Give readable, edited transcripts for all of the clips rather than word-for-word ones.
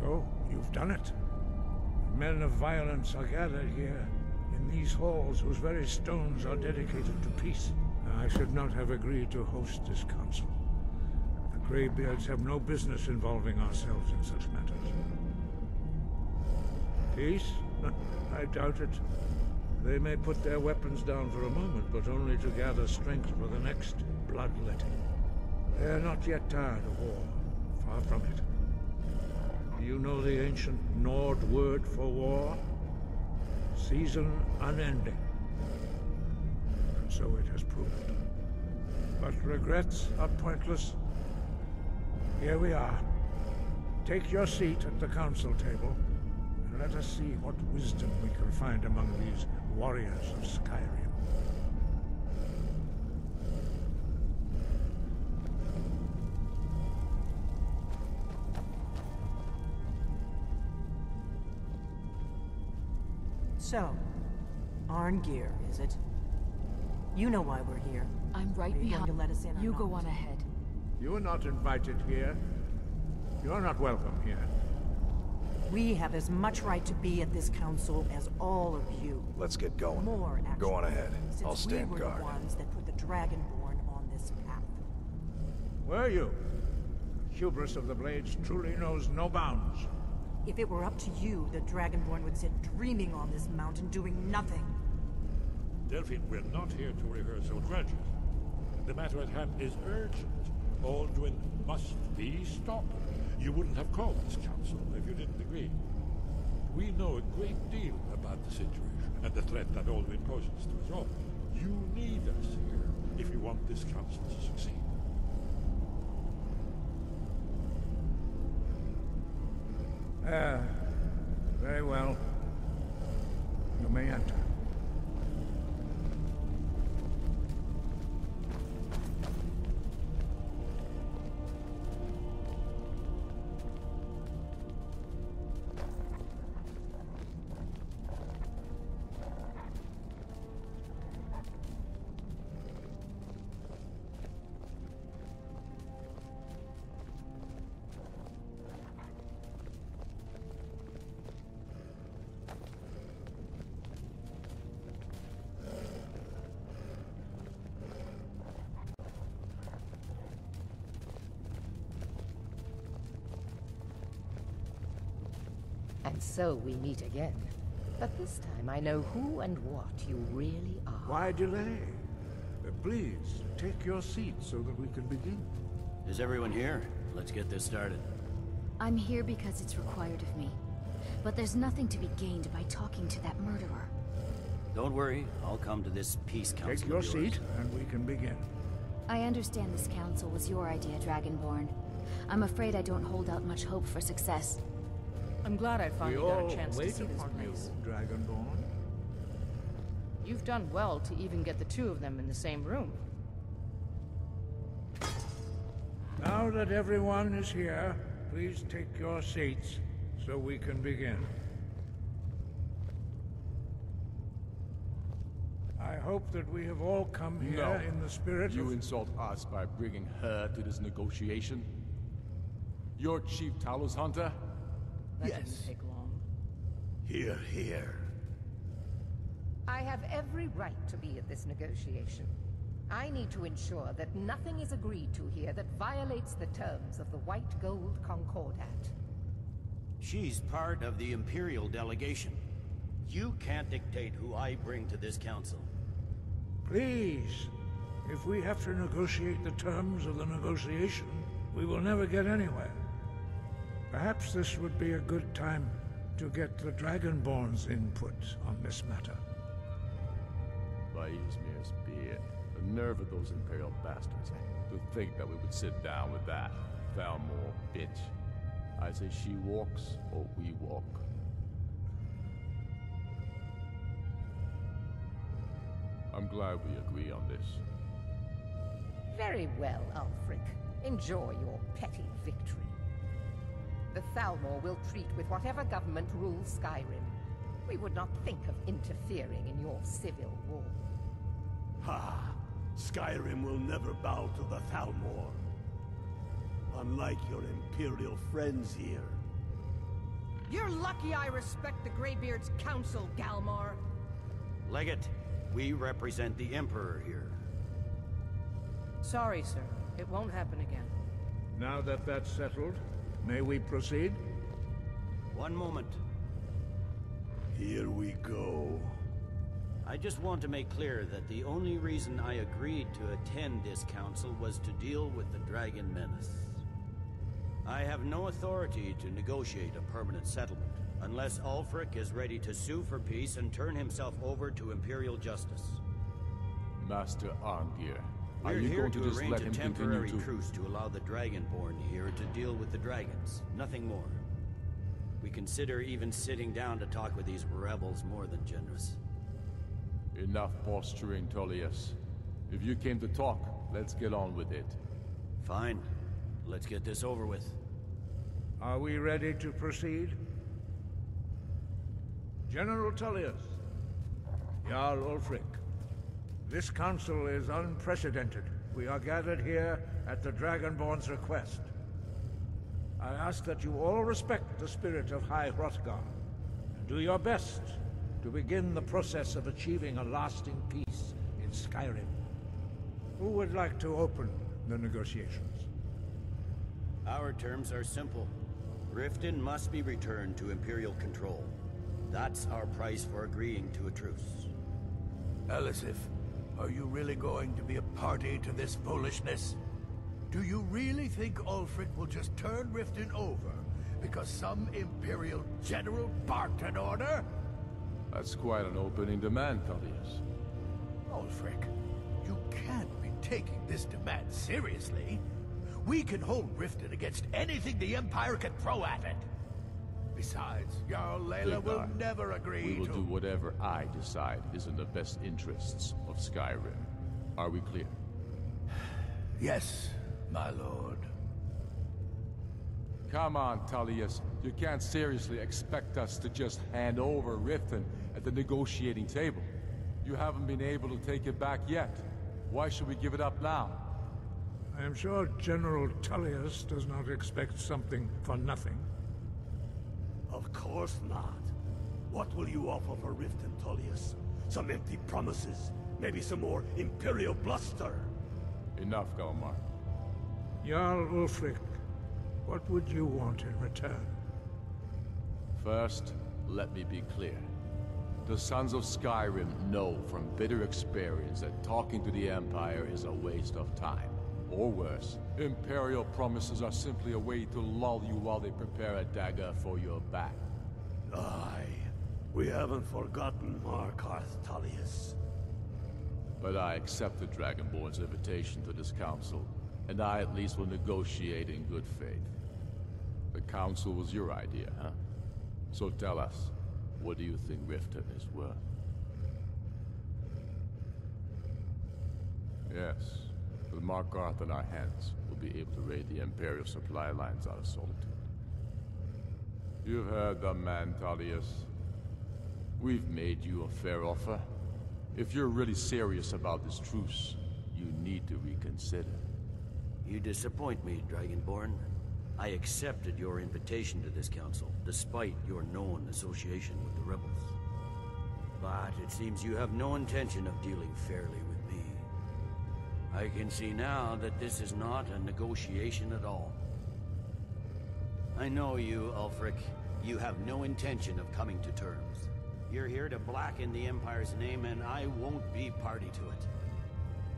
So, you've done it. Men of violence are gathered here, in these halls whose very stones are dedicated to peace. I should not have agreed to host this council. The Greybeards have no business involving ourselves in such matters. Peace? I doubt it. They may put their weapons down for a moment, but only to gather strength for the next bloodletting. They are not yet tired of war. Far from it. Do you know the ancient Nord word for war? Season unending. And so it has proved. But regrets are pointless. Here we are. Take your seat at the council table, and let us see what wisdom we can find among these warriors of Skyrim. So, Arngeir, is it? You know why we're here. I'm right Are you behind. going to let us in or You not? go on ahead. You are not invited here. You're not welcome here. We have as much right to be at this council as all of you. Let's get going. More, actually. Go on ahead. Since I'll stand we were guard. the ones that put the Dragonborn on this path. Were you? The hubris of the Blades truly knows no bounds. If it were up to you, the Dragonborn would sit dreaming on this mountain doing nothing. Delphine, we're not here to rehearse old grudges. The matter at hand is urgent. Alduin must be stopped. You wouldn't have called this council if you didn't agree. We know a great deal about the situation and the threat that Alduin poses to us all. You need us here if you want this council to succeed. Very well. You may enter. And so we meet again. But this time I know who and what you really are. Why delay? Please, take your seat so that we can begin. Is everyone here? Let's get this started. I'm here because it's required of me. But there's nothing to be gained by talking to that murderer. Don't worry, I'll come to this peace council. Take your of yours. seat, and we can begin. I understand this council was your idea, Dragonborn. I'm afraid I don't hold out much hope for success. I'm glad I We finally got all a chance to wait see this upon you, place. Dragonborn. You've done well to even get the two of them in the same room. Now that everyone is here, please take your seats so we can begin. I hope that we have all come here in the spirit You of... insult us by bringing her to this negotiation? You're Chief Talos Hunter? That didn't take long. Here, here. I have every right to be at this negotiation. I need to ensure that nothing is agreed to here that violates the terms of the White Gold Concordat. She's part of the Imperial delegation. You can't dictate who I bring to this council. Please, if we have to negotiate the terms of the negotiation, we will never get anywhere. Perhaps this would be a good time to get the Dragonborn's input on this matter. By Izmir's beard. The nerve of those Imperial bastards. To think that we would sit down with that Thalmor bitch. I say she walks, or we walk. I'm glad we agree on this. Very well, Ulfric. Enjoy your petty victory. The Thalmor will treat with whatever government rules Skyrim. We would not think of interfering in your civil war. Ha! Skyrim will never bow to the Thalmor. Unlike your Imperial friends here, You're lucky I respect the Greybeard's counsel, Galmar. Legate, we represent the Emperor here. Sorry, sir. It won't happen again. Now that that's settled, may we proceed? One moment. Here we go. I just want to make clear that the only reason I agreed to attend this council was to deal with the Dragon Menace. I have no authority to negotiate a permanent settlement, unless Ulfric is ready to sue for peace and turn himself over to Imperial justice. Master Arngeir, are We're you here going to just arrange let a him temporary continue to... truce to allow the Dragonborn here to deal with the dragons, nothing more. We consider even sitting down to talk with these rebels more than generous. Enough posturing, Tullius. If you came to talk, let's get on with it. Fine. Let's get this over with. Are we ready to proceed? General Tullius, Jarl Ulfric, this council is unprecedented. We are gathered here at the Dragonborn's request. I ask that you all respect the spirit of High Hrothgar, and do your best to begin the process of achieving a lasting peace in Skyrim. Who would like to open the negotiations? Our terms are simple. Riften must be returned to Imperial control. That's our price for agreeing to a truce. Elisif, are you really going to be a party to this foolishness? Do you really think Ulfric will just turn Riften over because some Imperial general barked an order? That's quite an opening demand, Tullius. Ulfric, you can't be taking this demand seriously. We can hold Riften against anything the Empire can throw at it. Besides, Jarl Layla will never agree We will to... do whatever I decide is in the best interests of Skyrim. Are we clear? Yes, my lord. Come on, Tullius. You can't seriously expect us to just hand over Riften at the negotiating table. You haven't been able to take it back yet. Why should we give it up now? I am sure General Tullius does not expect something for nothing. Of course not. What will you offer for Riften, Tullius? Some empty promises? Maybe some more Imperial bluster? Enough, Galmar. Jarl Ulfric, what would you want in return? First, let me be clear. The Sons of Skyrim know from bitter experience that talking to the Empire is a waste of time. Or worse, Imperial promises are simply a way to lull you while they prepare a dagger for your back. Aye. We haven't forgotten Markarth, Tullius. But I accept the Dragonborn's invitation to this council, and I at least will negotiate in good faith. The council was your idea, huh? So tell us, what do you think Riften is worth? Yes. With Markarth in our hands, we'll be able to raid the Imperial supply lines out of Solitude. You've heard the man, Tullius. We've made you a fair offer. If you're really serious about this truce, you need to reconsider. You disappoint me, Dragonborn. I accepted your invitation to this council, despite your known association with the rebels. But it seems you have no intention of dealing fairly with me. I can see now that this is not a negotiation at all. I know you, Ulfric. You have no intention of coming to terms. You're here to blacken the Empire's name, and I won't be party to it.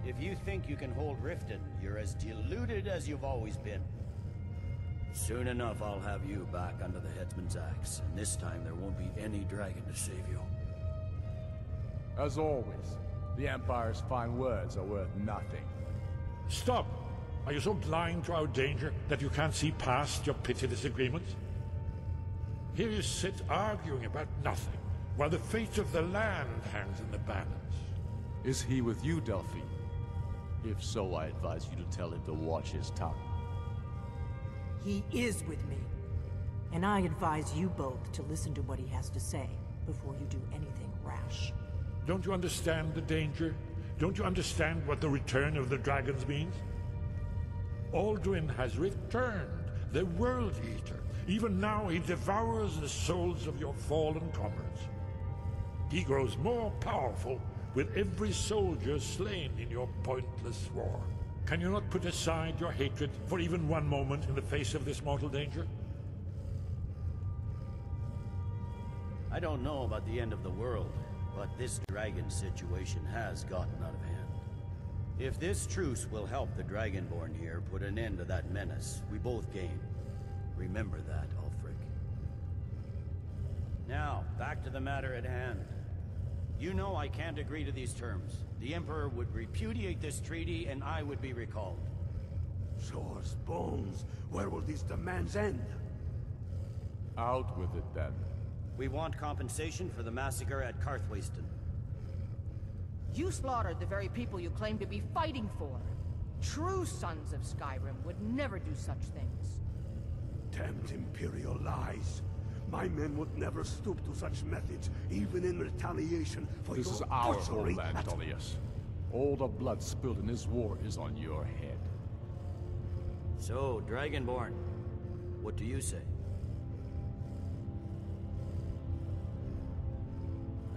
If you think you can hold Riften, you're as deluded as you've always been. Soon enough, I'll have you back under the headsman's axe, and this time there won't be any dragon to save you. As always, the Empire's fine words are worth nothing. Stop! Are you so blind to our danger that you can't see past your pitiless agreements? Here you sit arguing about nothing, while the fate of the land hangs in the balance. Is he with you, Delphine? If so, I advise you to tell him to watch his tongue. He is with me. And I advise you both to listen to what he has to say before you do anything rash. Don't you understand the danger? Don't you understand what the return of the dragons means? Alduin has returned, the World Eater. Even now, he devours the souls of your fallen comrades. He grows more powerful with every soldier slain in your pointless war. Can you not put aside your hatred for even one moment in the face of this mortal danger? I don't know about the end of the world, but this dragon situation has gotten out of hand. If this truce will help the Dragonborn here put an end to that menace, we both gain. Remember that, Ulfric. Now, back to the matter at hand. You know I can't agree to these terms. The Emperor would repudiate this treaty, and I would be recalled. Swords, bones, where will these demands end? Out with it, then. We want compensation for the massacre at Karthwasten. You slaughtered the very people you claim to be fighting for. True sons of Skyrim would never do such things. Damned Imperial lies. My men would never stoop to such methods, even in retaliation for This your is our butchery homeland, at- Tullius. All the blood spilled in this war is on your head. So, Dragonborn, what do you say?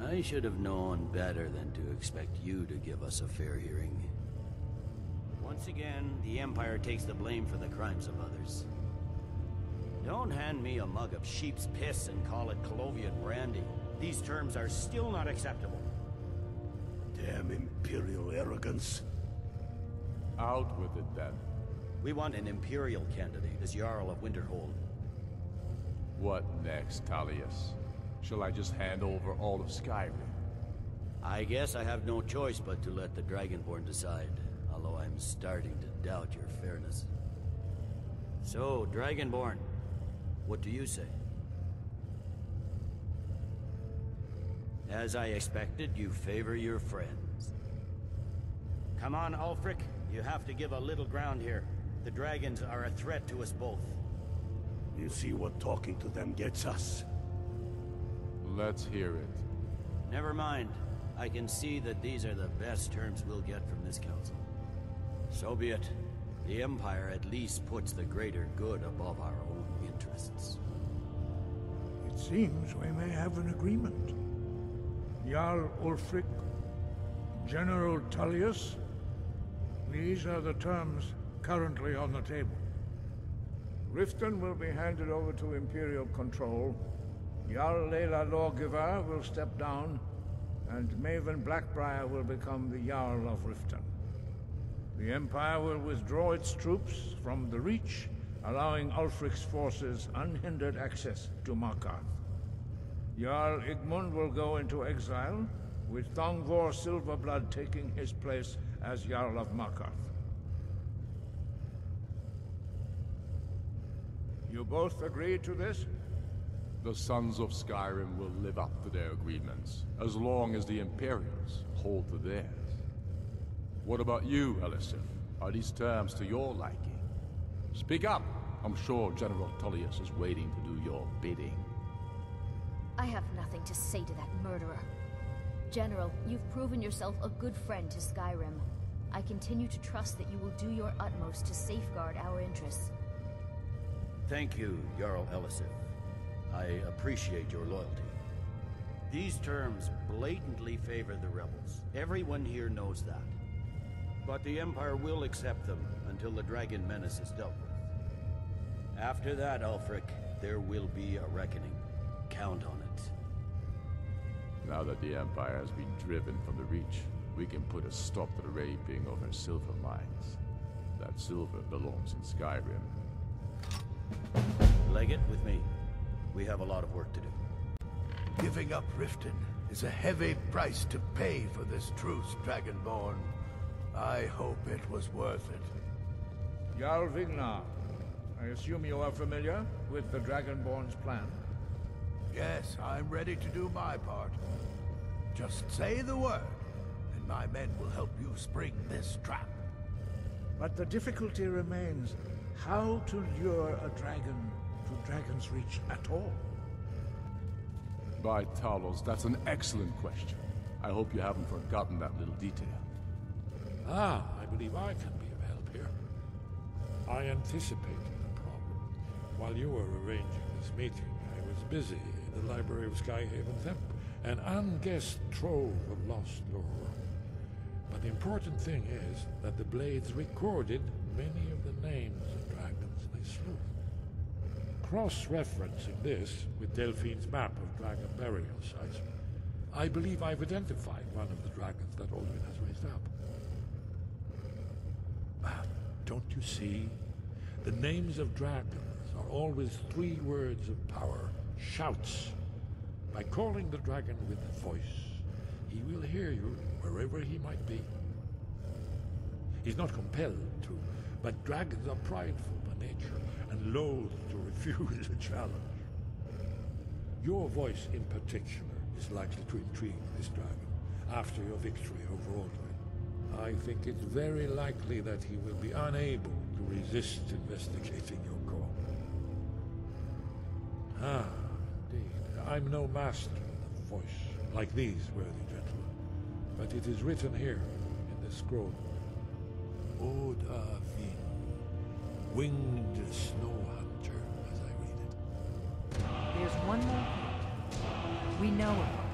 I should have known better than to expect you to give us a fair hearing. Once again, the Empire takes the blame for the crimes of others. Don't hand me a mug of sheep's piss and call it Colovian brandy. These terms are still not acceptable. Damn Imperial arrogance. Out with it, then. We want an Imperial candidate as Jarl of Winterhold. What next, Tullius? Shall I just hand over all of Skyrim? I guess I have no choice but to let the Dragonborn decide, although I'm starting to doubt your fairness. So, Dragonborn, what do you say? As I expected, you favor your friends. Come on, Ulfric. You have to give a little ground here. The dragons are a threat to us both. You see what talking to them gets us. Let's hear it. Never mind. I can see that these are the best terms we'll get from this council. So be it. The Empire at least puts the greater good above our own interests. It seems we may have an agreement. Jarl Ulfric, General Tullius, these are the terms currently on the table. Riften will be handed over to Imperial control. Jarl Layla Lawgiver will step down, and Maven Blackbriar will become the Jarl of Riften. The Empire will withdraw its troops from the Reach, allowing Ulfric's forces unhindered access to Markarth. Jarl Igmund will go into exile, with Thongvor Silverblood taking his place as Jarl of Markarth. You both agree to this? The Sons of Skyrim will live up to their agreements, as long as the Imperials hold to theirs. What about you, Elisif? Are these terms to your liking? Speak up! I'm sure General Tullius is waiting to do your bidding. I have nothing to say to that murderer. General, you've proven yourself a good friend to Skyrim. I continue to trust that you will do your utmost to safeguard our interests. Thank you, Jarl Elisif. I appreciate your loyalty. These terms blatantly favor the rebels. Everyone here knows that. But the Empire will accept them until the Dragon Menace is dealt with. After that, Ulfric, there will be a reckoning. Count on it. Now that the Empire has been driven from the Reach, we can put a stop to the raping of her silver mines. That silver belongs in Skyrim. Legate, with me. We have a lot of work to do. Giving up Riften is a heavy price to pay for this truce, Dragonborn. I hope it was worth it. Jarl Vignar, I assume you are familiar with the Dragonborn's plan? Yes, I'm ready to do my part. Just say the word, and my men will help you spring this trap. But the difficulty remains how to lure a dragon to Dragon's Reach at all. By Talos, that's an excellent question. I hope you haven't forgotten that little detail. I believe I can be of help here. I anticipated the problem. While you were arranging this meeting, I was busy in the library of Skyhaven Temp, an unguessed trove of lost lore. But the important thing is that the Blades recorded many of the names of dragons they slew. Cross-referencing this with Delphine's map of dragon burial sites, I believe I've identified one of the dragons that Alduin has raised up. Don't you see? The names of dragons are always 3 words of power, shouts. By calling the dragon with a voice, he will hear you wherever he might be. He's not compelled to, but dragons are prideful by nature and loath to refuse a challenge. Your voice in particular is likely to intrigue this dragon after your victory over Alduin. I think it's very likely that he will be unable to resist investigating your call. Indeed. I'm no master of the voice, like these worthy gentlemen, but it is written here in the scroll. Odafin, winged snow hunter, as I read it. There's one more thing we know about.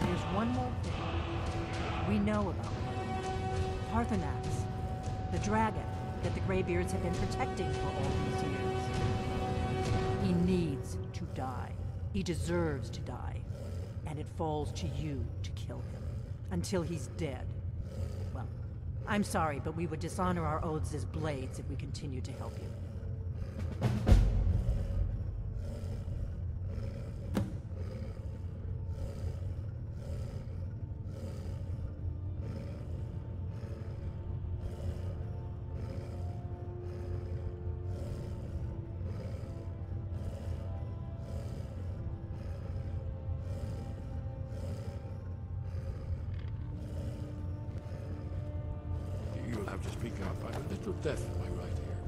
There's one more thing we know about. Parthenax, the dragon that the Greybeards have been protecting for all these years. He needs to die. He deserves to die. And it falls to you to kill him. Until he's dead. Well, I'm sorry, but we would dishonor our oaths as Blades if we continued to help you. You'll have to speak up. I'm a little deaf in my right ear.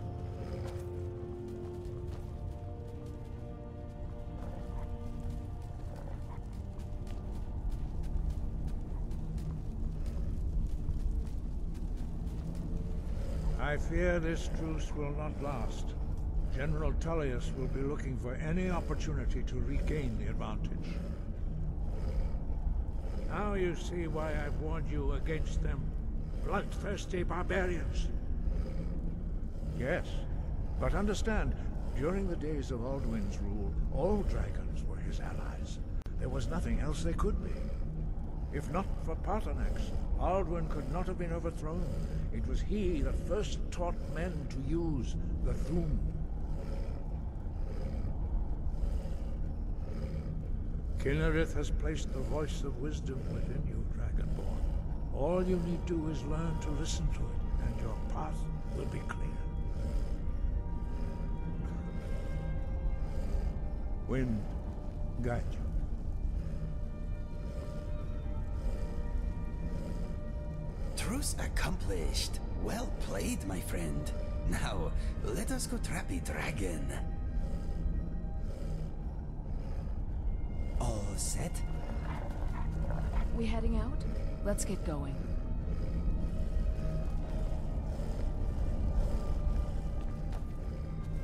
I fear this truce will not last. General Tullius will be looking for any opportunity to regain the advantage. Now you see why I've warned you against them. Bloodthirsty barbarians. Yes, but understand, during the days of Alduin's rule, all dragons were his allies. There was nothing else they could be. If not for Parthenax, Alduin could not have been overthrown. It was he that first taught men to use the thu'um. Kinnereth has placed the voice of wisdom within you, Dragonborn. All you need do is learn to listen to it, and your path will be clear. Wind, guide you. Truce accomplished. Well played, my friend. Now, let us go trap a dragon. All set? We heading out? Let's get going.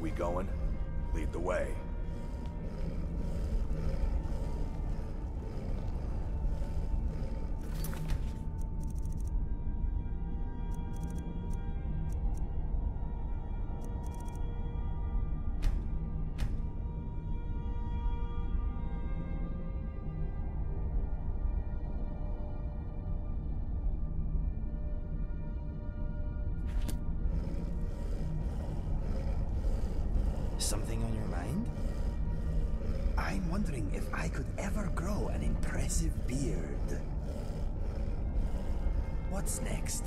We going? Lead the way. Something on your mind? I'm wondering if I could ever grow an impressive beard. What's next?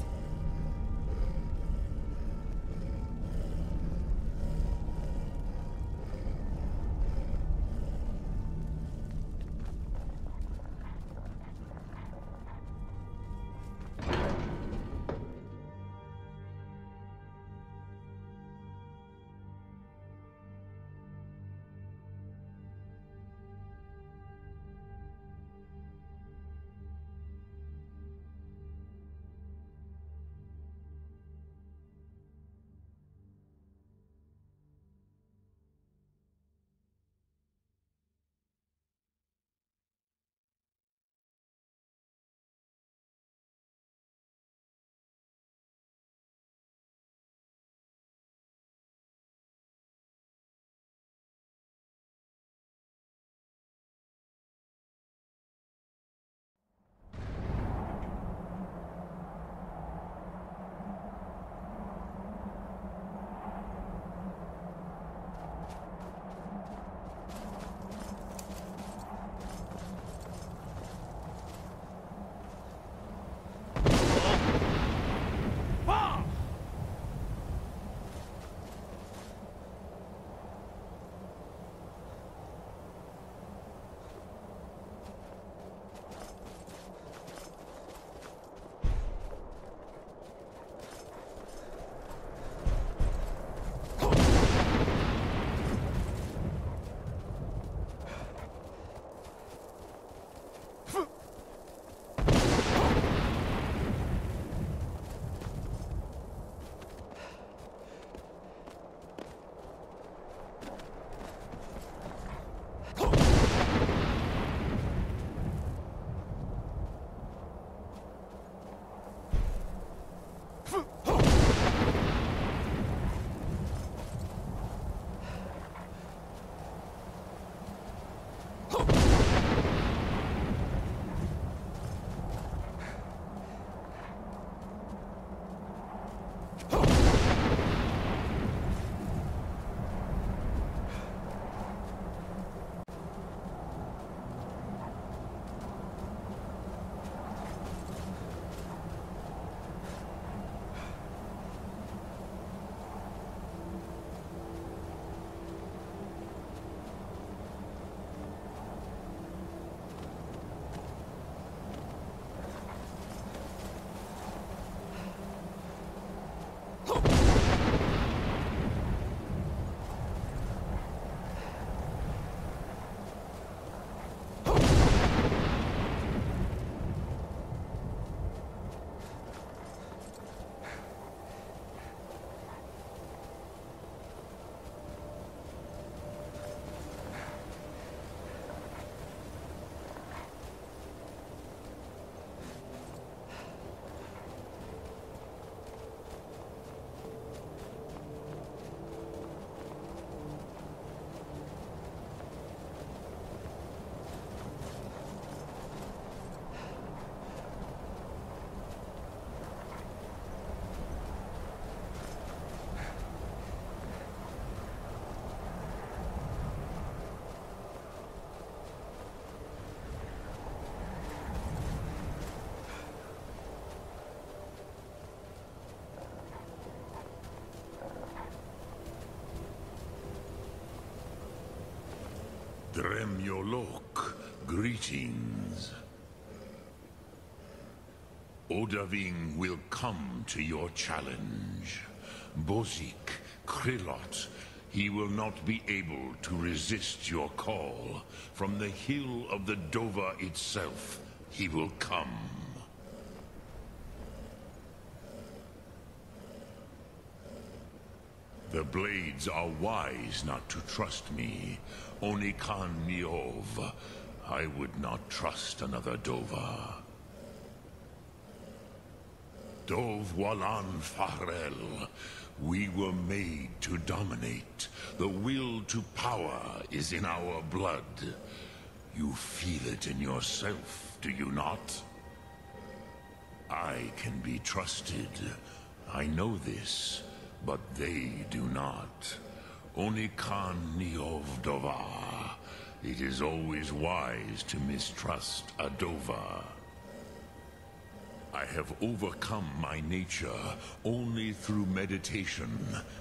Dremyolok, greetings. Odaving will come to your challenge. Bozik, Krillot, he will not be able to resist your call. From the hill of the Dova itself, he will come. The Blades are wise not to trust me. Only Khan Niov. I would not trust another Dova. Dov Walan Farel. We were made to dominate. The will to power is in our blood. You feel it in yourself, do you not? I can be trusted. I know this. But they do not. Only Khan Niov Dova. It is always wise to mistrust a Dova. I have overcome my nature only through meditation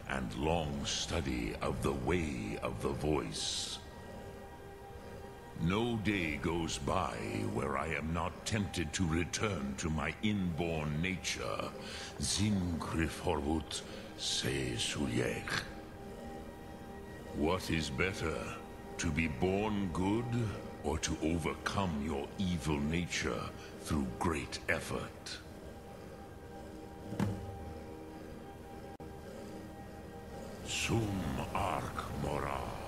and long study of the way of the voice. No day goes by where I am not tempted to return to my inborn nature. Zimgrifhorvut se Sulyech. What is better, to be born good or to overcome your evil nature through great effort? Sum Ark Mora.